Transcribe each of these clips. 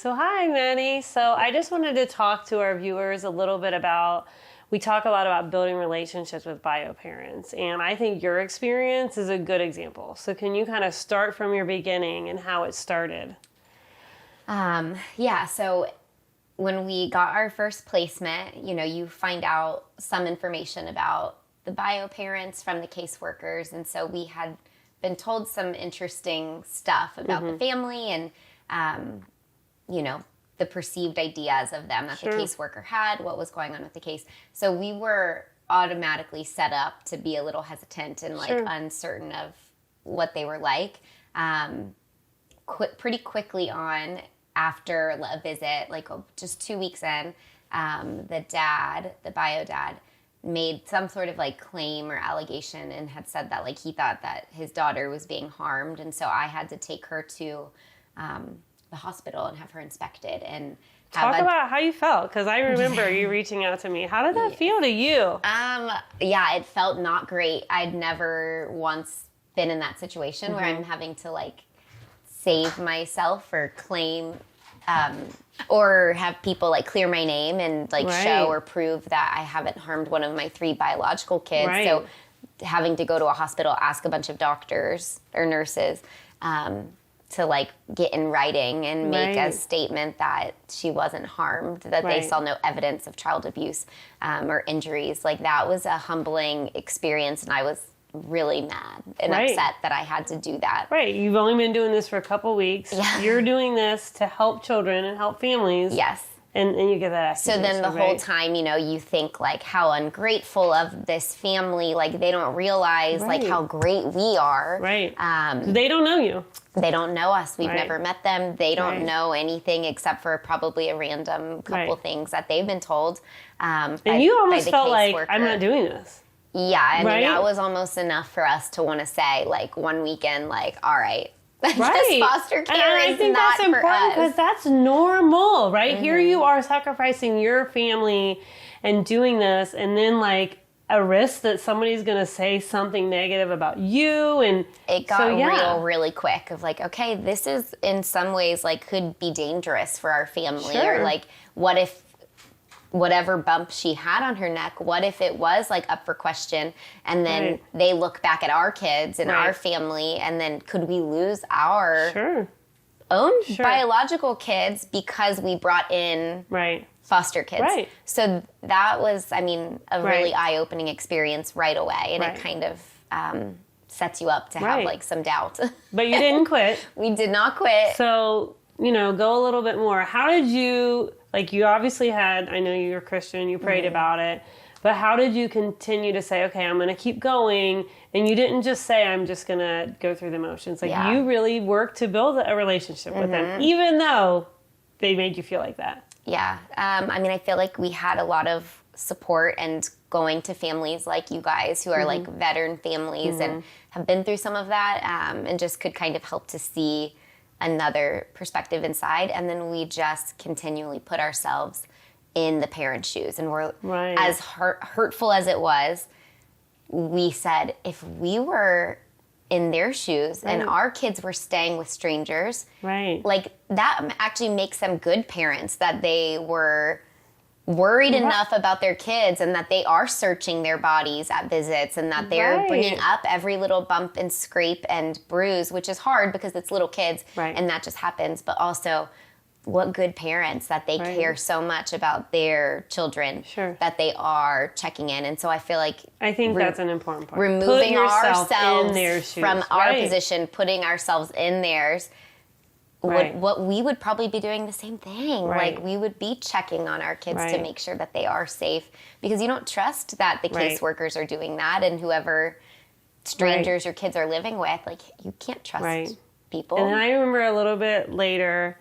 So hi, Maddie. So I just wanted to talk to our viewers a little bit about, we talk a lot about building relationships with bio parents, and I think your experience is a good example. So can you kind of start from your beginning and how it started? So when we got our first placement, you find out some information about the bio parents from the caseworkers. And so we had been told some interesting stuff about the family and, the perceived ideas of them that the caseworker had, what was going on with the case. So we were automatically set up to be a little hesitant and uncertain of what they were like. Pretty quickly on, after a visit, just 2 weeks in, the bio dad, made some sort of claim or allegation and had said that he thought that his daughter was being harmed. And so I had to take her to the hospital and have her inspected and talk about how you felt, because I remember you reaching out to me. How did that feel to you? It felt not great. I'd never once been in that situation where I'm having to save myself or claim or have people clear my name and show or prove that I haven't harmed one of my 3 biological kids. Right. So having to go to a hospital, ask a bunch of doctors or nurses to get in writing and make a statement that she wasn't harmed, that they saw no evidence of child abuse or injuries. That was a humbling experience, and I was really mad and upset that I had to do that. Right. You've only been doing this for a couple weeks. Yeah. You're doing this to help children and help families. Yes. And you get that accusation. So then the whole time, you think how ungrateful of this family, they don't realize how great we are. Right. They don't know you. They don't know us. We've never met them. They don't know anything except for probably a random couple things that they've been told. And you almost felt I'm not doing this. Yeah, I mean, that was almost enough for us to want to say, one weekend, all right, just foster care and I think not that's important because that's normal, right? Mm-hmm. Here you are sacrificing your family and doing this, and then, a risk that somebody's going to say something negative about you. And it got real really quick of okay, this is in some ways, could be dangerous for our family. Sure. Or, what if whatever bump she had on her neck, what if it was up for question, and then they look back at our kids and our family, and then could we lose our own biological kids because we brought in foster kids? Right. So that was, a really eye-opening experience right away, and it kind of sets you up to have some doubt. But you didn't quit. We did not quit. So, go a little bit more. How did you... you obviously had, I know you're a Christian, you prayed about it, but how did you continue to say, okay, I'm going to keep going, and you didn't just say, I'm just going to go through the motions. You really worked to build a relationship with them, even though they made you feel like that. Yeah. I feel we had a lot of support and going to families like you guys who are veteran families and have been through some of that and just could kind of help to see another perspective inside, and then we just continually put ourselves in the parents' shoes, and we're as hurtful as it was. We said if we were in their shoes and our kids were staying with strangers, that actually makes them good parents. That they were worried enough about their kids and that they are searching their bodies at visits and that they're bringing up every little bump and scrape and bruise, which is hard because it's little kids and that just happens. But also, what good parents that they care so much about their children that they are checking in. And so I feel I think that's an important part. Removing ourselves in their shoes, from our position, putting ourselves in theirs. What we would probably be doing the same thing. We would be checking on our kids to make sure that they are safe, because you don't trust that the caseworkers are doing that, and whoever strangers your kids are living with, you can't trust people. And then I remember a little bit later,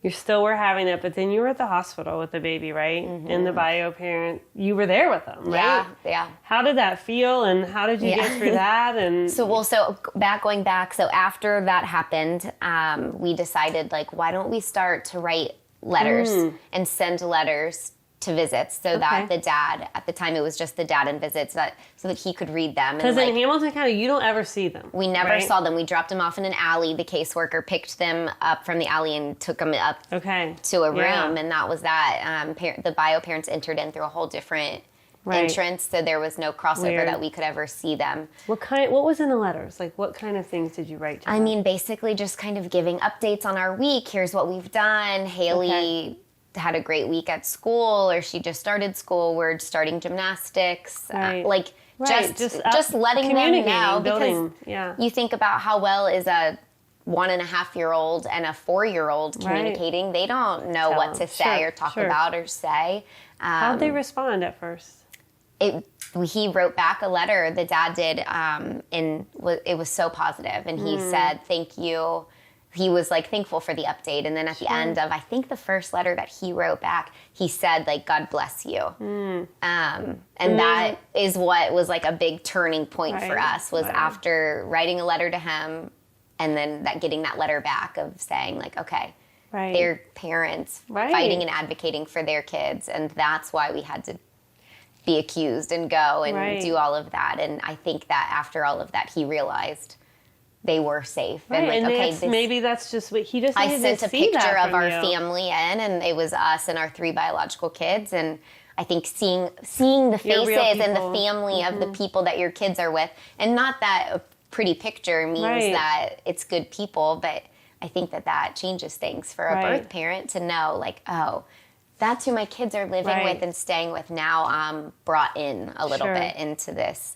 you still were having it, but then you were at the hospital with the baby, right? Mm-hmm. And the bio parent, you were there with them, right? Yeah. How did that feel, and how did you get through that? And going back, so after that happened, we decided, why don't we start to write letters and send letters to visits so that the dad, at the time it was just the dad in visits, so that he could read them. Because in Hamilton County, you don't ever see them. We never saw them. We dropped them off in an alley. The caseworker picked them up from the alley and took them up to a room, and that was that. The bio parents entered in through a whole different entrance, so there was no crossover that we could ever see them. What was in the letters? Like, what kind of things did you write to them? I mean, basically just kind of giving updates on our week. Here's what we've done. Haley had a great week at school, or she just started school. We're starting gymnastics. Just letting them know, because you think about how well is a 1.5-year-old and a 4-year-old communicating. They don't know what to say or talk about or say. How'd they respond at first? He wrote back a letter, the dad did, and it was so positive. And he said, thank you. He was like thankful for the update. And then at the end of, I think the first letter that he wrote back, he said like, God bless you. And that is what was like a big turning point for us, was after writing a letter to him and then getting that letter back of saying like, okay, they're parents fighting and advocating for their kids. And that's why we had to be accused and go and do all of that. And I think that after all of that, he realized they were safe. And like, maybe that's just what he just needed to see. I sent a picture of our family in, and it was us and our 3 biological kids. And I think seeing the faces and the family of the people that your kids are with, and not that a pretty picture means that it's good people, but I think that changes things for a birth parent to know, like, oh, that's who my kids are living with and staying with. Now I'm brought in a little bit into this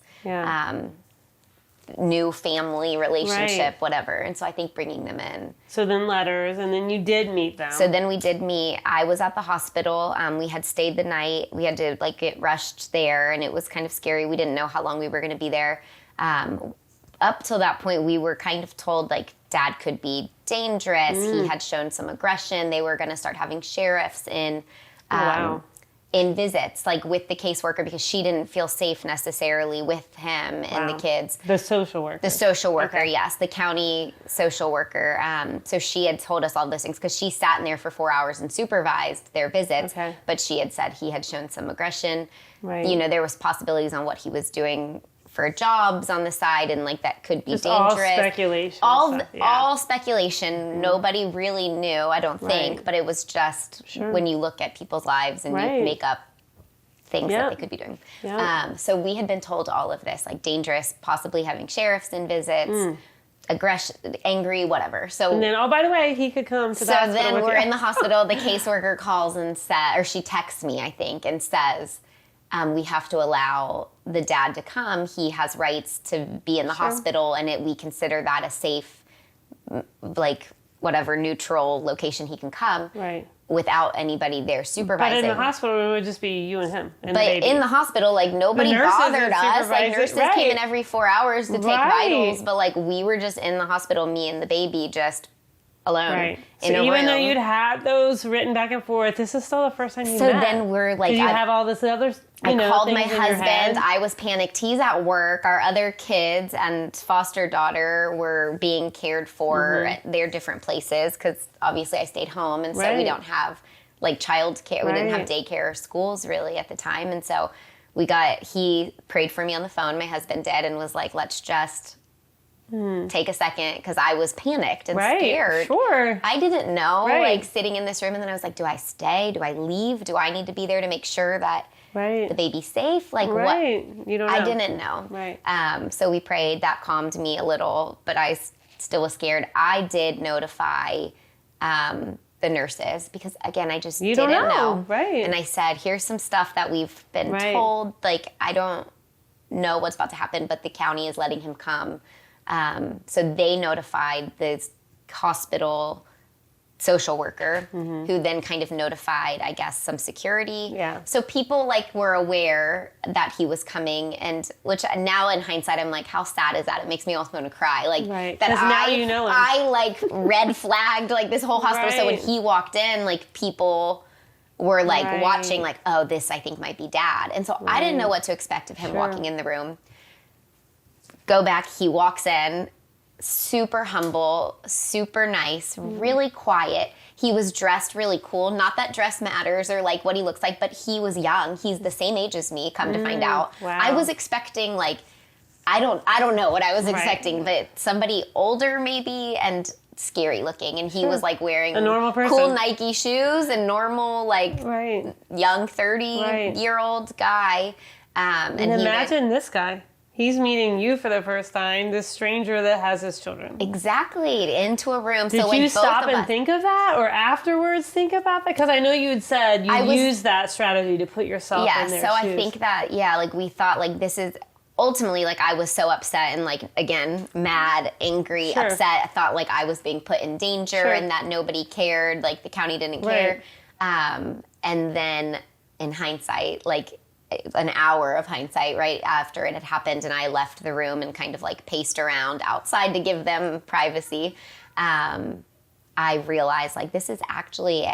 new family relationship, whatever. And so I think bringing them in. So then letters, and then you did meet them. So then we did meet. I was at the hospital. We had stayed the night. We had to like get rushed there, and it was kind of scary. We didn't know how long we were going to be there. Up till that point, we were kind of told like dad could be dangerous. He had shown some aggression. They were going to start having sheriffs in visits, like with the caseworker, because she didn't feel safe necessarily with him and the kids. The social worker. The social worker, yes. The county social worker. So she had told us all those things because she sat in there for 4 hours and supervised their visits. But she had said he had shown some aggression. You know, there was possibilities on what he was doing for jobs on the side, and like that could be just dangerous. All speculation. All speculation. Nobody really knew, I don't think, but it was just when you look at people's lives and you make up things that they could be doing. So we had been told all of this, like dangerous, possibly having sheriffs in visits, aggression, angry, whatever. So and then, oh, by the way, he could come to the hospital. So then we're in the hospital. The caseworker calls and says, or she texts me, I think, and says, we have to allow the dad to come. He has rights to be in the hospital, and we consider that a safe, like, whatever neutral location he can come without anybody there supervising. But in the hospital, it would just be you and him and the baby. In the hospital, like, nobody bothered us. Like, nurses came in every 4 hours to take vitals, but, like, we were just in the hospital, me and the baby, just alone in a room. Even though you'd had those written back and forth, this is still the first time you met. So then we're like... you have all this other... I called my husband. I was panicked. He's at work. Our other kids and foster daughter were being cared for at their different places because obviously I stayed home, and so we don't have like child care. We didn't have daycare or schools really at the time, and so he prayed for me on the phone, my husband did, and was like, let's just take a second, because I was panicked and scared. I didn't know, like sitting in this room, and then I was like, do I stay? Do I leave? Do I need to be there to make sure that the baby's safe? Like what? You don't know. I didn't know. So we prayed. That calmed me a little, but I still was scared. I did notify the nurses because, again, I just didn't know. And I said, here's some stuff that we've been told. Like, I don't know what's about to happen, but the county is letting him come. So they notified the hospital social worker, who then kind of notified, I guess, some security. So people like were aware that he was coming, and which now in hindsight I'm like, how sad is that? It makes me almost want to cry. Like that now you know him. I like red flagged like this whole hospital. So when he walked in, like people were like watching, like, oh, this I think might be dad. And so I didn't know what to expect of him walking in the room. Go back, he walks in, super humble, super nice, really quiet. he was dressed really cool. Not that dress matters or like what he looks like, but he was young. He's the same age as me, come to find out. Wow. I was expecting like, I don't know what I was expecting, but somebody older maybe and scary looking. And he was like wearing a normal person. Cool Nike shoes and normal like young 30-year-old guy. And imagine this guy. He's meeting you for the first time, this stranger that has his children. Exactly, into a room. Did so like you both stop of and us, think of that, or afterwards think about that? Because I know you had said you used that strategy to put yourself in their shoes. I think that, like we thought like this is, ultimately like I was so upset and like, again, mad, angry, upset. I thought like I was being put in danger and that nobody cared, like the county didn't care. And then in hindsight, like an hour of hindsight right after it had happened and I left the room and kind of like paced around outside to give them privacy, I realized like this is actually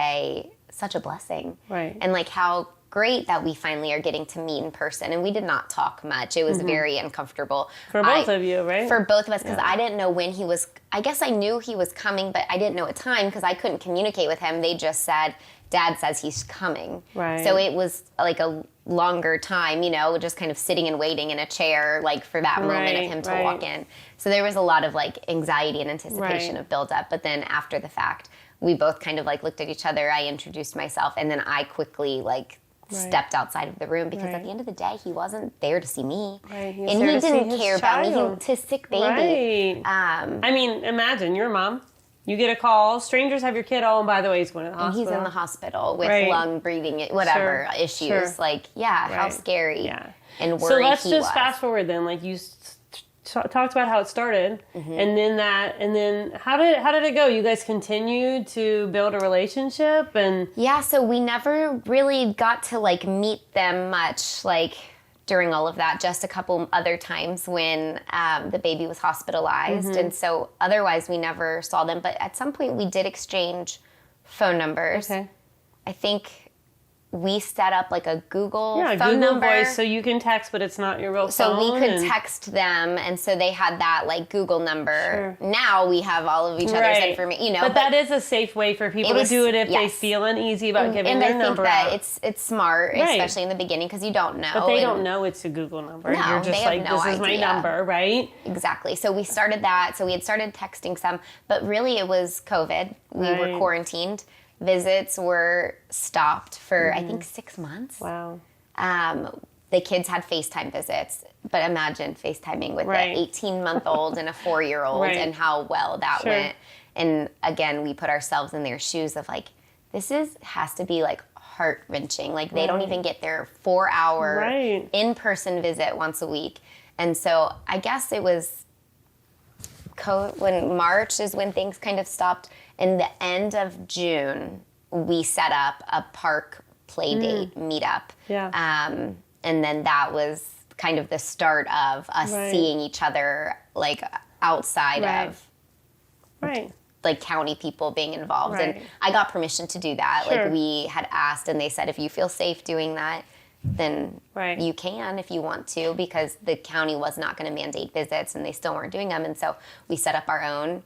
such a blessing. Right. And like how great that we finally are getting to meet in person. And we did not talk much. It was very uncomfortable. For both of you, right? For both of us, because I didn't know when he was, I guess I knew he was coming, but I didn't know a time because I couldn't communicate with him. They just said, Dad says he's coming. Right. So it was like a longer time, just kind of sitting and waiting in a chair, like for that moment of him to walk in. So there was a lot of like anxiety and anticipation of buildup. But then after the fact, we both kind of like looked at each other. I introduced myself and then I quickly like stepped outside of the room because at the end of the day, he wasn't there to see me. Right. And he didn't care about me. He was his sick baby. Right. I mean, imagine you're a mom. You get a call. Strangers have your kid. Oh, and by the way, he's going to the hospital. And he's in the hospital with lung breathing, whatever issues. Sure. Like, how scary and worried So let's he just was. fast forward then. Like you talked about how it started, and then how did it go? You guys continued to build a relationship, and so we never really got to like meet them much, like during all of that. Just a couple other times when the baby was hospitalized, and so otherwise we never saw them. But at some point we did exchange phone numbers. Okay. I think we set up like a Google phone Google number. Voice, so you can text, but it's not your real phone. So we could text them, and so they had that like Google number. Sure. Now we have all of each other's information, But that is a safe way for people to do it if they feel uneasy about giving their number out. And I think that it's smart, especially in the beginning, because you don't know. But they don't know it's a Google number. No, you're just like, this is my number, right? Exactly. So we started that. So we had started texting some, but really it was COVID. We were quarantined. Visits were stopped for, I think, 6 months. Wow. The kids had FaceTime visits, but imagine FaceTiming with an 18-month-old and a 4-year-old and how well that went. And again, we put ourselves in their shoes of like, has to be like heart-wrenching. Like they don't even get their 4-hour in-person visit once a week. And so I guess it was when March is when things kind of stopped. In the end of June, we set up a park play date meetup. Yeah. And then that was kind of the start of us seeing each other like outside of like county people being involved. And I got permission to do that. Like we had asked and they said, if you feel safe doing that, then you can if you want to, because the county was not going to mandate visits and they still weren't doing them. And so we set up our own.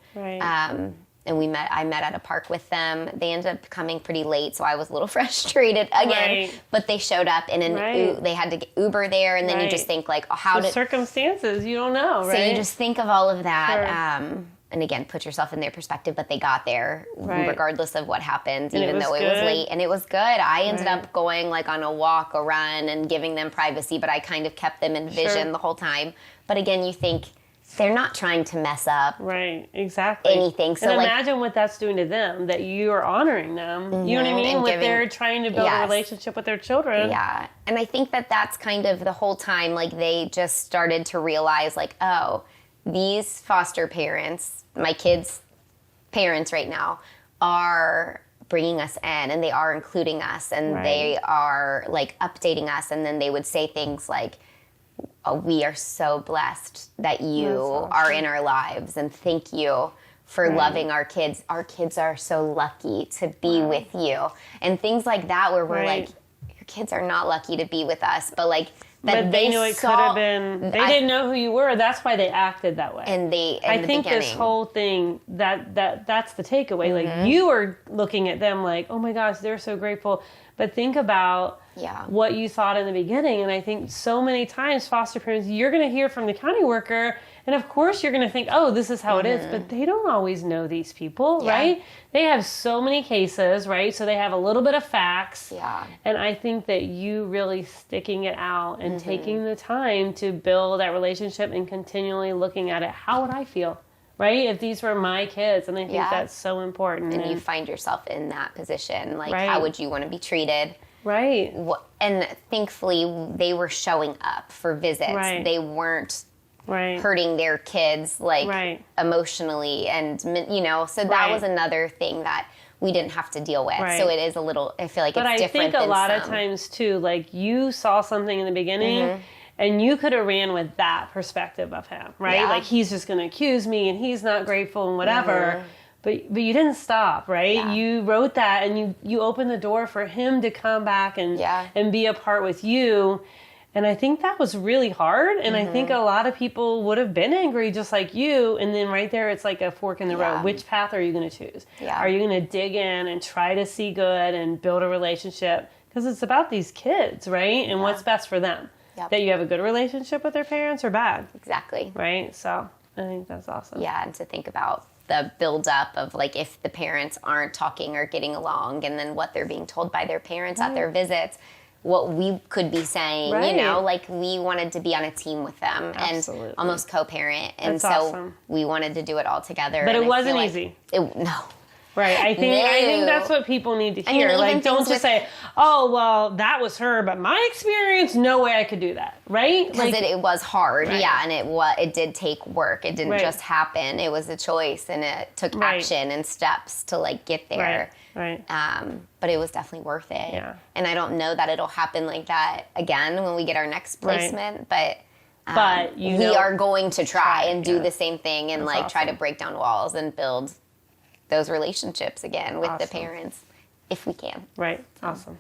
And I met at a park with them. They ended up coming pretty late, so I was a little frustrated again. But they showed up in they had to get Uber there, and then you just think like, circumstances, you don't know, right? So you just think of all of that. And again, put yourself in their perspective, but they got there regardless of what happened, even though it was late. And it was good. I ended up going like on a walk, a run, and giving them privacy, but I kind of kept them in vision the whole time. But again, you think, they're not trying to mess up anything. So and imagine what that's doing to them, that you are honoring them. You know what I mean? They're trying to build a relationship with their children. Yeah. And I think that that's kind of the whole time, like they just started to realize like, oh, these foster parents, my kids' parents right now, are bringing us in and they are including us and they are like updating us. And then they would say things like, oh, we are so blessed that you are in our lives, and thank you for loving our kids. Our kids are so lucky to be with you, and things like that where we're like, your kids are not lucky to be with us, but like But they knew it could have been. They didn't know who you were. That's why they acted that way. And I think this whole thing that's the takeaway. Like you are looking at them like, oh my gosh, they're so grateful. But think about what you thought in the beginning. And I think so many times foster parents, you're going to hear from the county worker, and of course you're going to think, oh, this is how it is. But they don't always know these people, right? They have so many cases, right? So they have a little bit of facts. Yeah. And I think that you really sticking it out and taking the time to build that relationship and continually looking at it. How would I feel, right? If these were my kids. And I think that's so important. And you find yourself in that position. Like, Right. how would you want to be treated? Right. And thankfully, they were showing up for visits. Right. They weren't Right. hurting their kids, like, Right. emotionally. And, you know, so that Right. was another thing that we didn't have to deal with. Right. So it is a little, I feel like But it's I different think a than lot of some. times too, like you saw something in the beginning and you could have ran with that perspective of him, right? Yeah. Like he's just going to accuse me and he's not grateful and whatever. But you didn't stop, right? Yeah. You wrote that and you opened the door for him to come back and be a part with you. And I think that was really hard. And I think a lot of people would have been angry just like you. And then right there, it's like a fork in the road. Which path are you going to choose? Yeah. Are you going to dig in and try to see good and build a relationship? Because it's about these kids, right? And what's best for them. Yep. That you have a good relationship with their parents or bad, Exactly. right? So I think that's awesome. Yeah, and to think about the build-up of, like, if the parents aren't talking or getting along, and then what they're being told by their parents at their visits, what we could be saying, you know, like, we wanted to be on a team with them Absolutely. and almost co-parent. And That's so awesome. we wanted to do it all together. But and it I wasn't feel like easy. No. Right. I think No. that's what people need to I mean, hear. even Like, don't things just with- say, "Oh, well, that was her," but my experience, no way I could do that. Right? Because Like, it was hard, Right. yeah, and it did take work. It didn't Right. just happen. It was a choice, and it took Right. action and steps to, like, get there. Right. But it was definitely worth it. Yeah. And I don't know that it'll happen like that again when we get our next Right. placement, but you we know- are going to try and do yeah. the same thing and, That's like, try to awesome. break down walls and build those relationships again with the Awesome. parents if we can. Right. Awesome.